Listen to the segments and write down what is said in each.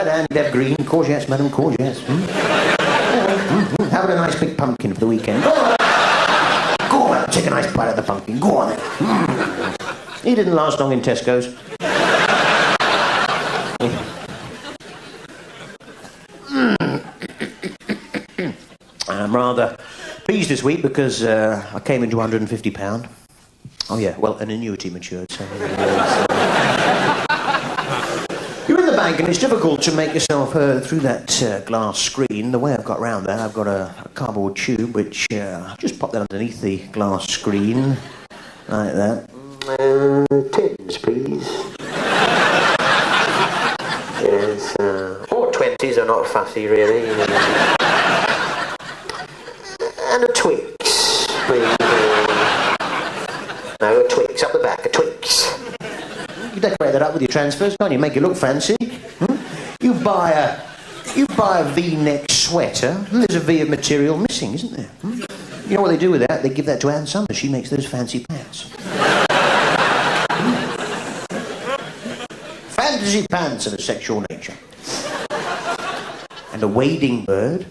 and Deb Green, courgettes, madam, courgettes. Having a nice big pumpkin for the weekend. Go on, take a nice bite of the pumpkin. Go on. He didn't last long in Tesco's. I'm rather pleased this week because I came into £150. Oh yeah, well, an annuity matured. So you're in the bank and it's difficult to make yourself heard through that glass screen. The way I've got around that, I've got a cardboard tube which I'll just pop that underneath the glass screen, like that. Tens, please. Yes, or 20s, are not fussy really. And a Twix, please. No, a Twix up the back, a Twix. You decorate that up with your transfers, can't you? Make it look fancy. You buy a V-neck sweater, and there's a V of material missing, isn't there? You know what they do with that? They give that to Ann Summers. She makes those fancy pants. Fantasy pants of a sexual nature. And a wading bird.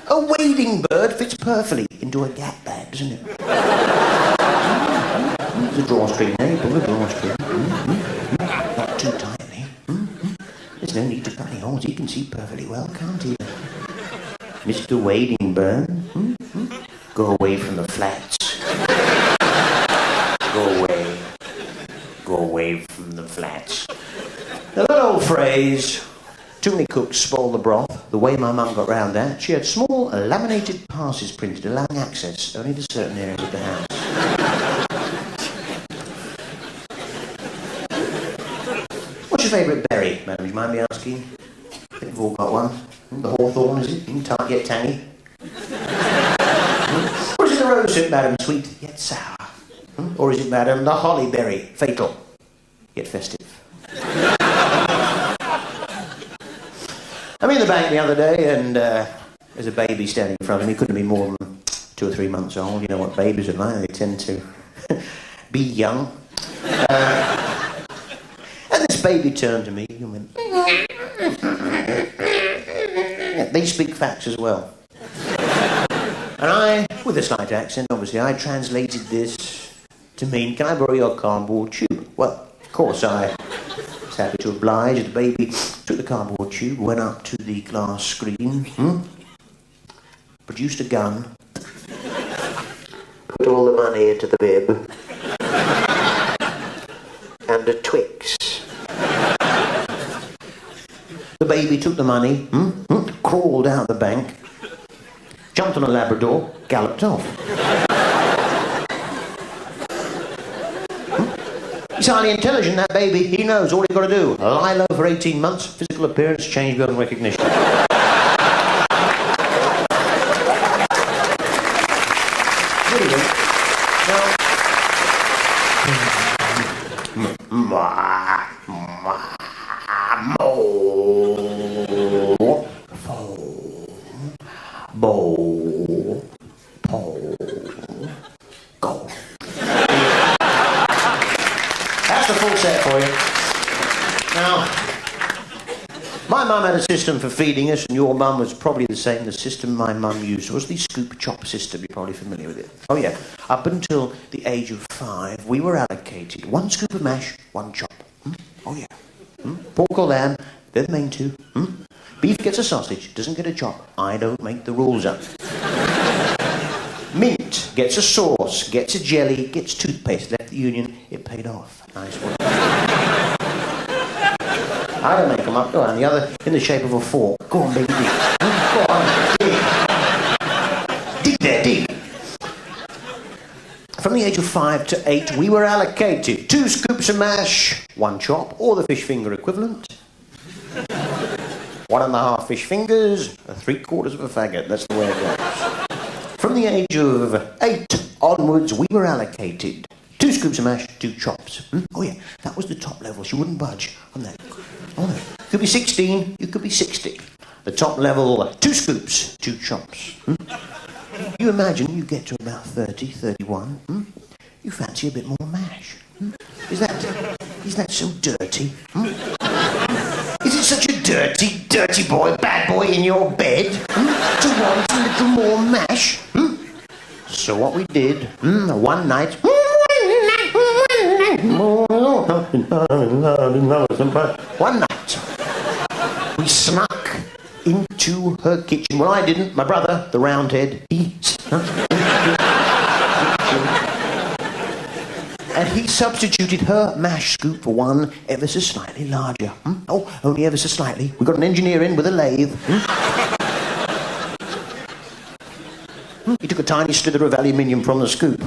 A wading bird fits perfectly into a gap bag, doesn't it? The drawstring there, you pull the drawstring. Not too tightly. There's no need to cut any holes. He can see perfectly well, can't he? Mr. Wading Bird. Go away from the flats. Go away. Go away from the flats. Now that old phrase, too many cooks spoil the broth, the way my mum got round that, she had small laminated passes printed allowing access only to certain areas of the house. What's your favourite berry, madam? Do you mind me asking? I think we've all got one. The hawthorn, is it? Tart yet tangy. Or is it the rosehips, madam? Sweet yet sour. Or is it, madam, the hollyberry? Fatal yet festive. I'm in the bank the other day and there's a baby standing in front of me. Couldn't be more than 2 or 3 months old. You know what babies are like. They tend to be young. And this baby turned to me and went... They speak facts as well. And I, with a slight accent, obviously, I translated this to mean, can I borrow your cardboard tube? Well, of course, I was happy to oblige. The baby took the cardboard tube, went up to the glass screen, produced a gun, put all the money into the bib, and a Twix. The baby took the money, crawled out the bank, jumped on a Labrador, galloped off. He's highly intelligent, that baby. He knows all he's got to do. Lie low for 18 months, physical appearance changed beyond recognition. That's the full set for you. Now, my mum had a system for feeding us, and your mum was probably the same. The system my mum used was the scoop chop system. You're probably familiar with it. Oh yeah. Up until the age of 5, we were allocated 1 scoop of mash, 1 chop. Oh yeah. Pork or lamb, they're the main 2. Beef gets a sausage, doesn't get a chop. I don't make the rules up. Mint gets a sauce, gets a jelly, gets toothpaste. Left the union, it paid off. Nice one. I don't make them up, go on. The other in the shape of a fork. Go on, baby. Go on, dig. Dig there, dig. From the age of 5 to 8, we were allocated 2 scoops of mash, 1 chop, or the fish finger equivalent. 1.5 fish fingers, 3/4 of a faggot. That's the way it goes. From the age of 8 onwards, we were allocated 2 scoops of mash, 2 chops. Oh yeah, that was the top level. She wouldn't budge on that. Oh no. You could be 16, you could be 60. The top level, 2 scoops, 2 chops. You imagine you get to about 30, 31. You fancy a bit more mash. Is that so dirty? Is it such a dirty, dirty boy, bad boy in your bed? To want a little more mash? So what we did, one night... One night, we snuck into her kitchen. Well, I didn't. My brother, the Roundhead, he snuck into her kitchen. And he substituted her mash scoop for one ever so slightly larger. Oh, only ever so slightly. We got an engineer in with a lathe. He took a tiny slither of aluminium from the scoop.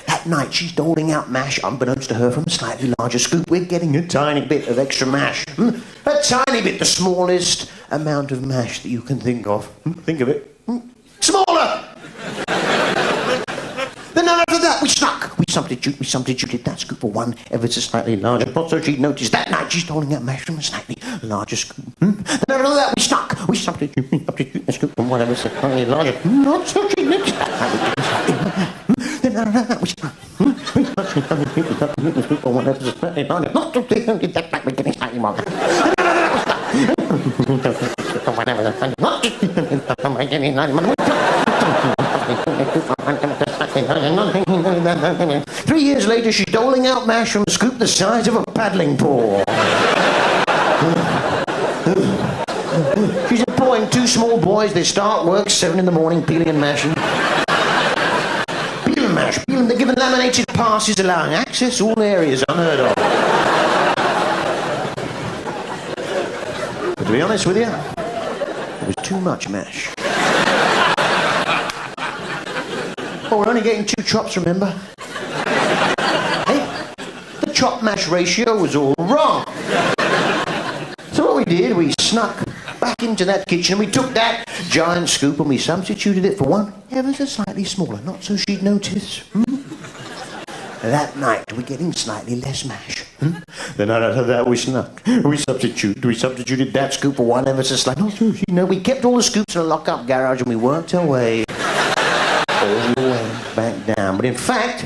That night, she's doling out mash, unbeknownst to her, from a slightly larger scoop. We're getting a tiny bit of extra mash. A tiny bit, the smallest amount of mash that you can think of. Think of it. Smaller! Then after that, we snuck. We substituted that scoop for one ever so slightly larger pot, so she'd noticed that night she's doling out mash from a slightly larger scoop. Then after that, we snuck. We substituted the scoop from one ever so slightly larger. Not so she noticed that night. Then after that, we snuck. We substituted the scoop from one ever so slightly larger. Not so she noticed that night. We're getting slightly more. Then after that, we snuck. Whatever the fuck. Not so she noticed that night. We're getting slightly more. 3 years later, she's doling out mash from a scoop the size of a paddling pool. She's employing two small boys. They start work 7 in the morning, peeling and mashing. Peel and mash, peel and they're given laminated passes allowing access to all areas unheard of. But to be honest with you, it was too much mash. Oh, we're only getting 2 chops, remember? Hey, the chop-mash ratio was all wrong. So what we did, we snuck back into that kitchen and we took that giant scoop and we substituted it for one ever so slightly smaller, not so she'd notice. That night, we're getting slightly less mash. Then after that, we snuck. We substituted that scoop for one ever so slightly, not so she'd know. We kept all the scoops in a lock-up garage and we worked our way all the way back down. But in fact,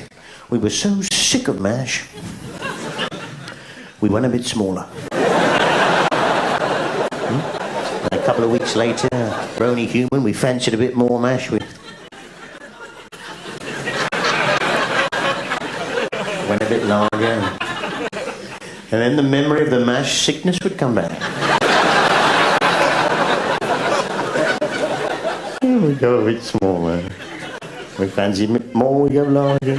we were so sick of mash, we went a bit smaller. And a couple of weeks later, Brony human, we fancied a bit more mash. We went a bit larger. And then the memory of the mash sickness would come back. Here we go a bit smaller. We fancy a bit more, we go larger.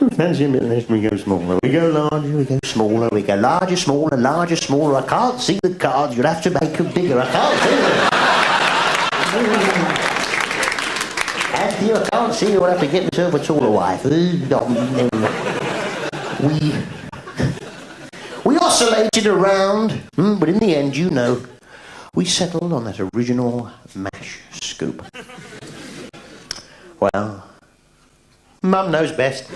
We fancy a bit less, we go smaller. We go larger, we go smaller. We go larger, smaller, larger, smaller. I can't see the cards, you'll have to make them bigger. I can't see them. I can't see, you'll have to get myself a taller wife. We oscillated around, but in the end, you know, we settled on that original mash scoop. Well, Mum knows best.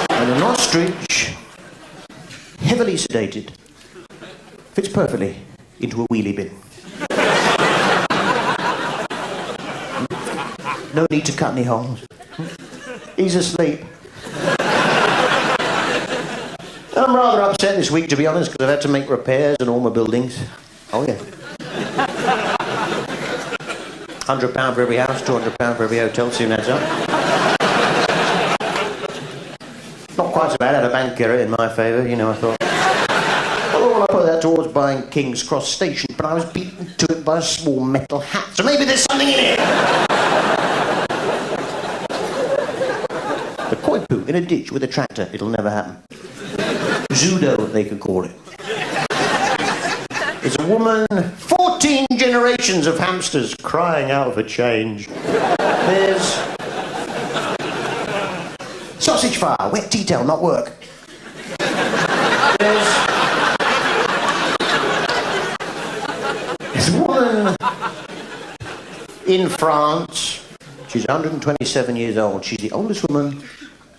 And an ostrich, heavily sedated, fits perfectly into a wheelie bin. No need to cut any holes. He's asleep. I'm rather upset this week, to be honest, because I've had to make repairs on all my buildings. Oh, yeah. £100 for every house, £200 for every hotel, soon adds up. Not quite so bad, I had a bank error in my favour, you know, I thought. Well, I put that towards buying King's Cross Station, but I was beaten to it by a small metal hat, so maybe there's something in it. The koi poo in a ditch with a tractor, it'll never happen. Zudo, they could call it. It's a woman, 14 generations of hamsters crying out for change. There's sausage fire, wet detail, not work. There's a woman in France. She's 127 years old. She's the oldest woman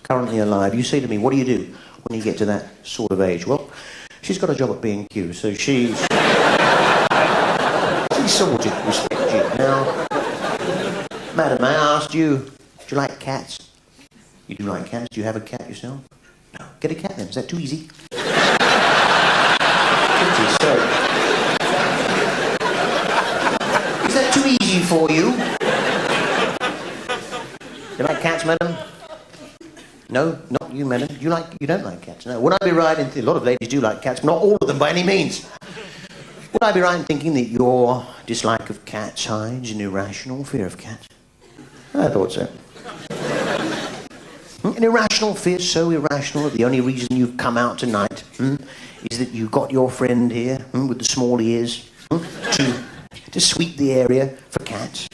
currently alive. You say to me, what do you do when you get to that sort of age? Well, she's got a job at B&Q, so she's sorted, respect you. Now, madam, I asked you, do you like cats? You do like cats? Do you have a cat yourself? No. Get a cat then. Is that too easy? Is that too easy for you? You like cats, madam? No, not you, madam. You don't like cats. No. Would I be right in a lot of ladies do like cats, but not all of them by any means. Would I be right in thinking that your dislike of cats hides an irrational fear of cats? I thought so. An irrational fear, so irrational that the only reason you've come out tonight is that you got your friend here with the small ears to sweep the area for cats.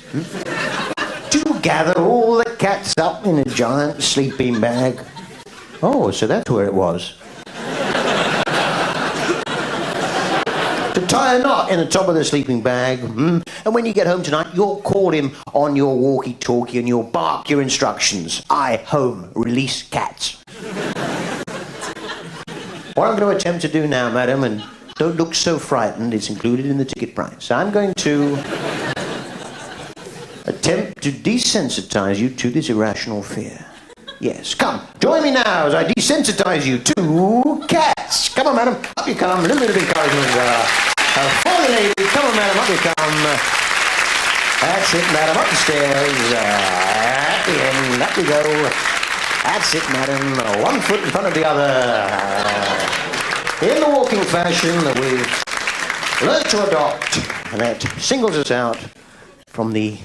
To gather all the cats up in a giant sleeping bag. Oh, so that's where it was. To tie a knot in the top of the sleeping bag. And when you get home tonight, you'll call him on your walkie-talkie and you'll bark your instructions. I, home, release cats. What I'm going to attempt to do now, madam, and don't look so frightened, it's included in the ticket price. I'm going to attempt to desensitize you to this irrational fear. Yes, come, join me now as I desensitize you to cats. Come on, madam, up you come. A little bit of encouragement for the lady. Come on, madam, up you come. That's it, madam, up the stairs. At the end, up you go. That's it, madam. One foot in front of the other. In the walking fashion that we've learned to adopt, and that singles us out from the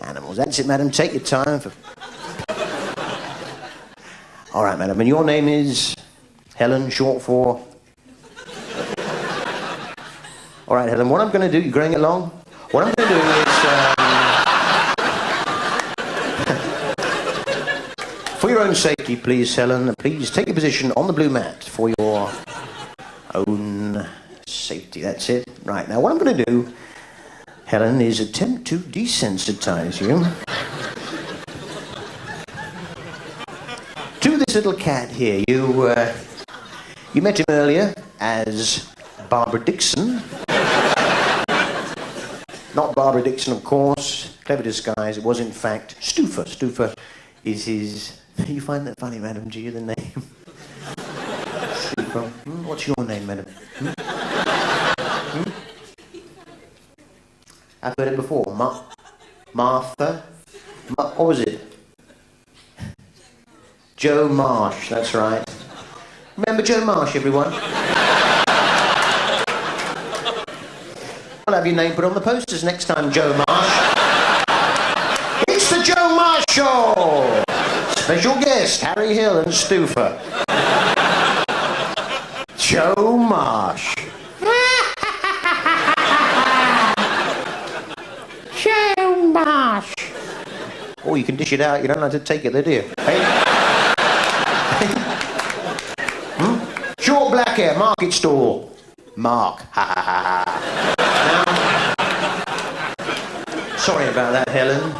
animals. That's it, madam. Take your time. All right, madam. And your name is Helen, short for... All right, Helen. What I'm going to do... You going along? What I'm going to do is... for your own safety, please, Helen, please take your position on the blue mat for your own safety. That's it. Right. Now, what I'm going to do, Helen, is attempt to desensitize you to this little cat here. You met him earlier as Barbara Dixon. Not Barbara Dixon, of course. Clever disguise. It was, in fact, Stuffer. Stuffer is his... You find that funny, madam, do you, the name? Stuffer. What's your name, madam? I've heard it before. Martha? What was it? Joe Marsh, that's right. Remember Joe Marsh, everyone? I'll have your name put on the posters next time, Joe Marsh. It's the Joe Marsh Show! Special guest, Harry Hill and Stuffer. Joe Marsh. Joe Marsh. Oh, you can dish it out. You don't have to take it there, do you? Hey? Short black hair, market stall. Mark. Ha ha ha ha. Sorry about that, Helen.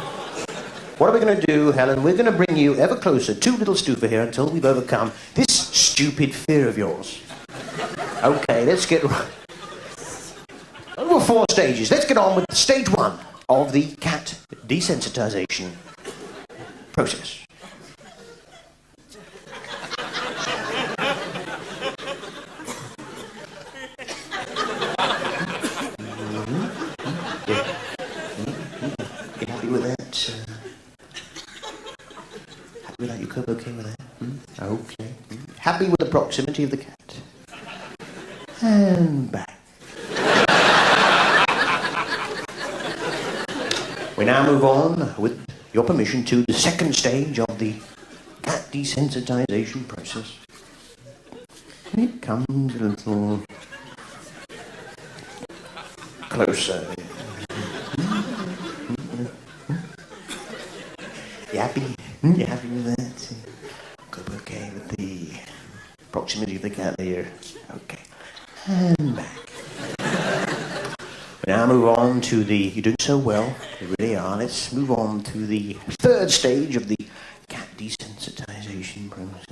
What are we going to do, Helen? We're going to bring you ever closer to little Stuffer here until we've overcome this stupid fear of yours. Okay, let's get... Over 4 stages. Let's get on with stage 1 of the cat desensitization process. You happy with that? Happy with that? You cope okay with that? Okay. Happy with the proximity of the cat? And back. We now move on, with your permission, to the second stage of the cat desensitization process. It comes a little closer. You happy? You happy with that? Cope okay with the proximity of the cat there? Okay. And back. We now move on to the... You're doing so well. You really are. Let's move on to the third stage of the cat desensitization process.